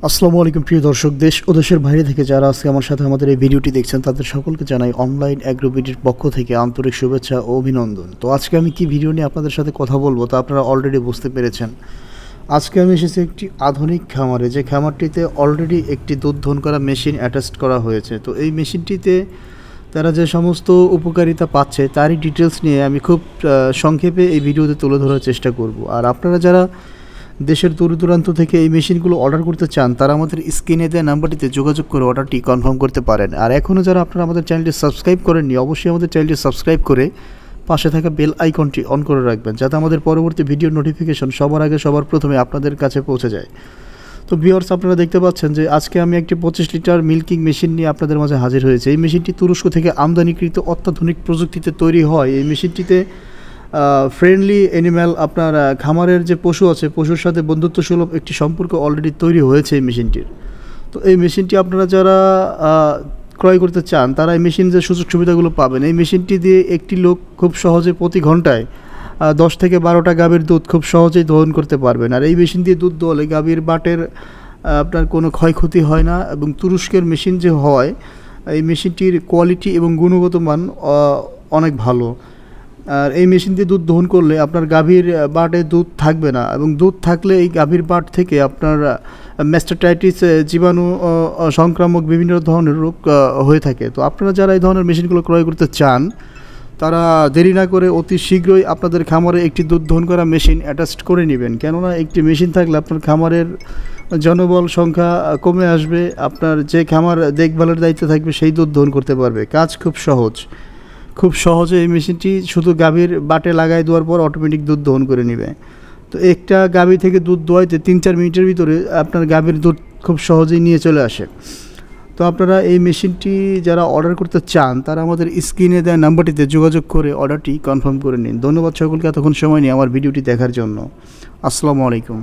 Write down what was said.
আসসালামু আলাইকুম প্রিয় দর্শক, দেশ ও দেশের বাইরে থেকে যারা আজকে আমার সাথে আমাদের এই ভিডিওটি দেখছেন তাদের সকলকে জানাই অনলাইন অ্যাগ্রোবিডির পক্ষ থেকে আন্তরিক শুভেচ্ছা ও অভিনন্দন। তো আজকে আমি কি ভিডিও নিয়ে আপনাদের সাথে কথা বলবো তা আপনারা অলরেডি বুঝতে পেরেছেন। আজকে আমি এসেছি একটি আধুনিক খামারে, যে খামারটিতে অলরেডি একটি দুধ দহন করা মেশিন অ্যাটাচড করা হয়েছে। তো এই মেশিনটিতে তারা যে সমস্ত উপকারিতা পাচ্ছে তারই ডিটেলস নিয়ে আমি খুব সংক্ষেপে এই ভিডিওতে তুলে ধরার চেষ্টা করব। আর আপনারা যারা দেশের দূর দূরান্ত থেকে এই মেশিনগুলো অর্ডার করতে চান তারা আমাদের স্ক্রিনে দেওয়া নাম্বারটিতে যোগাযোগ করে অর্ডারটি কনফার্ম করতে পারেন। আর এখনও যারা আপনারা আমাদের চ্যানেলটি সাবস্ক্রাইব করেননি, অবশ্যই আমাদের চ্যানেলটি সাবস্ক্রাইব করে পাশে থাকা বেল আইকনটি অন করে রাখবেন, যাতে আমাদের পরবর্তী ভিডিও নোটিফিকেশন সবার আগে সবার প্রথমে আপনাদের কাছে পৌঁছে যায়। তো ভিউয়ার্স, আপনারা দেখতে পাচ্ছেন যে আজকে আমি একটি 25 লিটার মিল্কিং মেশিন নিয়ে আপনাদের মাঝে হাজির হয়েছে। এই মেশিনটি তুরস্ক থেকে আমদানিকৃত অত্যাধুনিক প্রযুক্তিতে তৈরি হয়। এই মেশিনটিতে ফ্রেন্ডলি অ্যানিম্যাল, আপনার খামারের যে পশু আছে পশুর সাথে বন্ধুত্বসুলভ একটি সম্পর্ক অলরেডি তৈরি হয়েছে এই মেশিনটির। তো এই মেশিনটি আপনারা যারা ক্রয় করতে চান তারা এই মেশিন যে সুযোগ সুবিধাগুলো পাবেন, এই মেশিনটি দিয়ে একটি লোক খুব সহজে প্রতি ঘন্টায় 10 থেকে 12টা গাভীর দুধ খুব সহজেই দহন করতে পারবেন। আর এই মেশিন দিয়ে দুধ দোয়ালে গাভীর বাটের আপনার কোনো ক্ষয়ক্ষতি হয় না। এবং তুরস্কের মেশিন যে হয়, এই মেশিনটির কোয়ালিটি এবং গুণগত মান অনেক ভালো। আর এই মেশিন দিয়ে দুধ দহন করলে আপনার গাভীর বাটে দুধ থাকবে না, এবং দুধ থাকলে এই গাভীর বাট থেকে আপনার ম্যাস্টাটাইটিস, জীবাণু সংক্রামক বিভিন্ন ধরনের রোগ হয়ে থাকে। তো আপনারা যারা এই ধরনের মেশিনগুলো ক্রয় করতে চান তারা দেরি না করে অতি শীঘ্রই আপনাদের খামারে একটি দুধ দহন করা মেশিন অ্যাটাচড করে নেবেন। কেননা একটি মেশিন থাকলে আপনার খামারের জনবল সংখ্যা কমে আসবে, আপনার যে খামার দেখভালের দায়িত্বে থাকবে সেই দুধ দহন করতে পারবে। কাজ খুব সহজ, খুব সহজে এই মেশিনটি শুধু গাভীর বাটে লাগাই দেওয়ার পর অটোমেটিক দুধ দহন করে নেবে। তো একটা গাভী থেকে দুধ দোয়াইতে 3-4 মিনিটের ভিতরে আপনার গাভীর দুধ খুব সহজেই নিয়ে চলে আসে। তো আপনারা এই মেশিনটি যারা অর্ডার করতে চান তারা আমাদের স্ক্রিনে দেওয়া নাম্বারটিতে যোগাযোগ করে অর্ডারটি কনফার্ম করে নিন। ধন্যবাদ সকলকে এতক্ষণ সময় নিয়ে আমার ভিডিওটি দেখার জন্য। আসসালামু আলাইকুম।